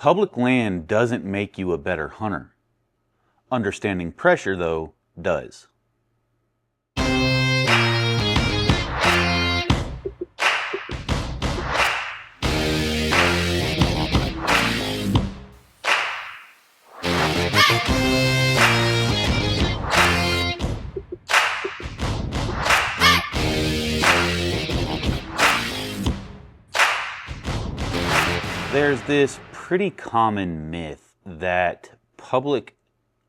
Public land doesn't make you a better hunter. Understanding pressure, though, does. There's this pretty common myth that public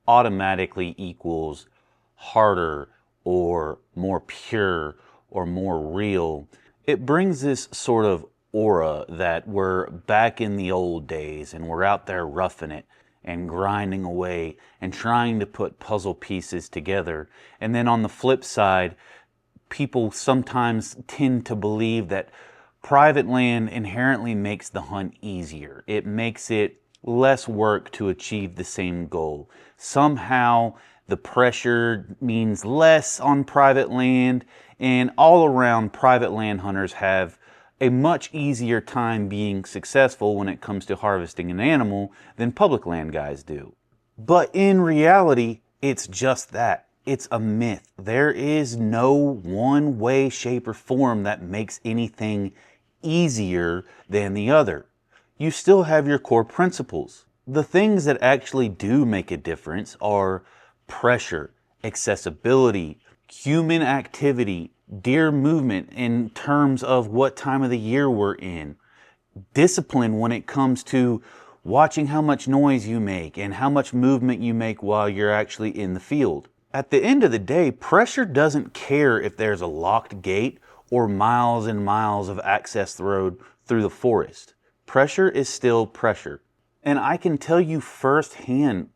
automatically equals harder or more pure or more real. It brings this sort of aura that we're back in the old days and we're out there roughing it and grinding away and trying to put puzzle pieces together. And then on the flip side, people sometimes tend to believe that private land inherently makes the hunt easier. It makes it less work to achieve the same goal. Somehow the pressure means less on private land, and all around private land hunters have a much easier time being successful when it comes to harvesting an animal than public land guys do. But in reality, it's just that. It's a myth. There is no one way, shape, or form that makes anything easier than the other. You still have your core principles. The things that actually do make a difference are pressure, accessibility, human activity, deer movement in terms of what time of the year we're in, discipline when it comes to watching how much noise you make and how much movement you make while you're actually in the field. At the end of the day, pressure doesn't care if there's a locked gate or miles and miles of access road through the forest. Pressure is still pressure. And I can tell you firsthand,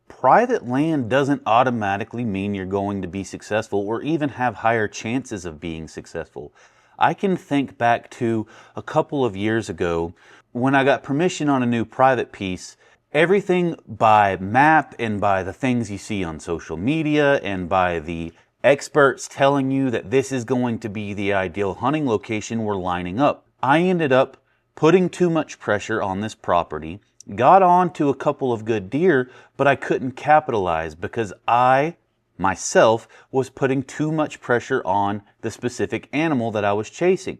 private land doesn't automatically mean you're going to be successful or even have higher chances of being successful. I can think back to a couple of years ago when I got permission on a new private piece. Everything by map and by the things you see on social media and by the experts telling you that this is going to be the ideal hunting location were lining up. I ended up putting too much pressure on this property, got on to a couple of good deer, but I couldn't capitalize because I, myself, was putting too much pressure on the specific animal that I was chasing.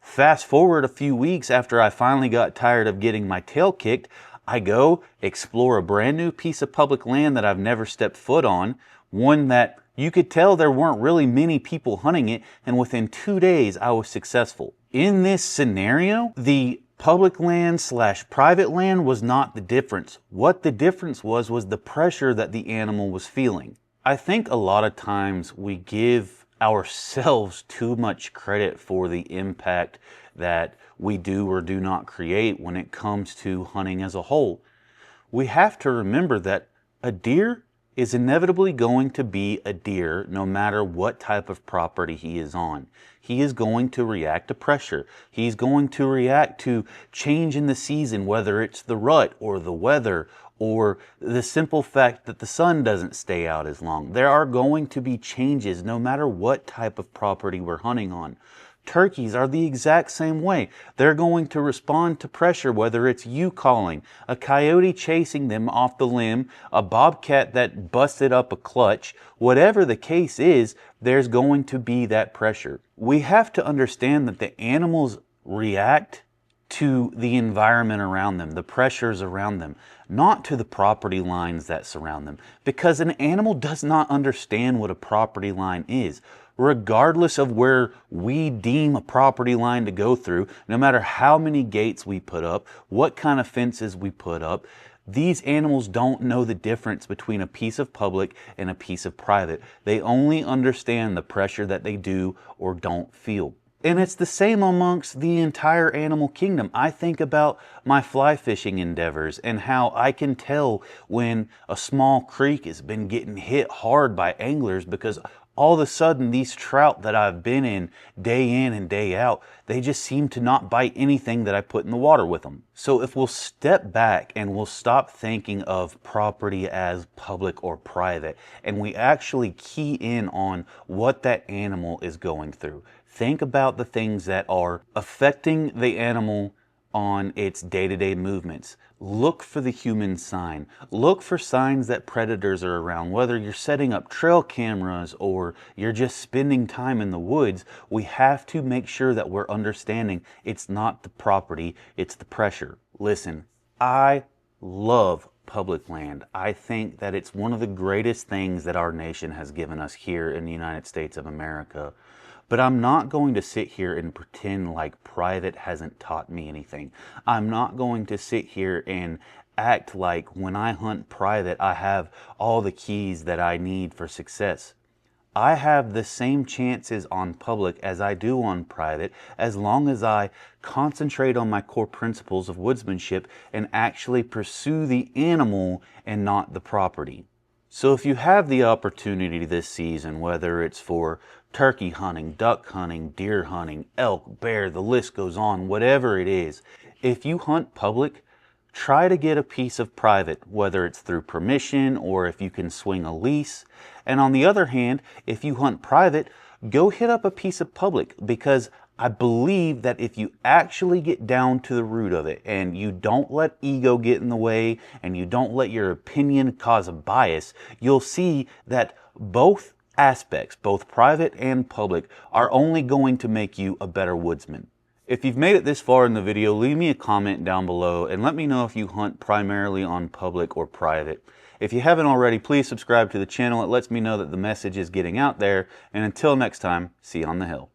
Fast forward a few weeks after I finally got tired of getting my tail kicked, I go explore a brand new piece of public land that I've never stepped foot on, one that you could tell there weren't really many people hunting it, and within 2 days I was successful. In this scenario, the public land / private land was not the difference. What the difference was the pressure that the animal was feeling. I think a lot of times we give ourselves too much credit for the impact that we do or do not create when it comes to hunting as a whole. We have to remember that a deer is inevitably going to be a deer no matter what type of property he is on. He is going to react to pressure. He's going to react to change in the season, whether it's the rut or the weather or the simple fact that the sun doesn't stay out as long. There are going to be changes no matter what type of property we're hunting on. Turkeys are the exact same way. They're going to respond to pressure, whether it's you calling, a coyote chasing them off the limb, a bobcat that busted up a clutch. Whatever the case is, there's going to be that pressure. We have to understand that the animals react to the environment around them, the pressures around them, not to the property lines that surround them, because an animal does not understand what a property line is. Regardless of where we deem a property line to go through, no matter how many gates we put up, what kind of fences we put up, these animals don't know the difference between a piece of public and a piece of private. They only understand the pressure that they do or don't feel. And it's the same amongst the entire animal kingdom. I think about my fly fishing endeavors and how I can tell when a small creek has been getting hit hard by anglers because all of a sudden these trout that I've been in and day out, they just seem to not bite anything that I put in the water with them. So if we'll step back and we'll stop thinking of property as public or private, and we actually key in on what that animal is going through, think about the things that are affecting the animal on its day-to-day movements. Look for the human sign. Look for signs that predators are around. Whether you're setting up trail cameras or you're just spending time in the woods, we have to make sure that we're understanding it's not the property, it's the pressure. Listen, I love public land. I think that it's one of the greatest things that our nation has given us here in the United States of America. But I'm not going to sit here and pretend like private hasn't taught me anything. I'm not going to sit here and act like when I hunt private, I have all the keys that I need for success. I have the same chances on public as I do on private, as long as I concentrate on my core principles of woodsmanship and actually pursue the animal and not the property. So if you have the opportunity this season, whether it's for turkey hunting, duck hunting, deer hunting, elk, bear, the list goes on, whatever it is, if you hunt public, try to get a piece of private, whether it's through permission or if you can swing a lease. And on the other hand, if you hunt private, go hit up a piece of public, because I believe that if you actually get down to the root of it and you don't let ego get in the way and you don't let your opinion cause a bias, you'll see that both aspects, both private and public, are only going to make you a better woodsman. If you've made it this far in the video, leave me a comment down below and let me know if you hunt primarily on public or private. If you haven't already, please subscribe to the channel. It lets me know that the message is getting out there. And until next time, see you on the hill.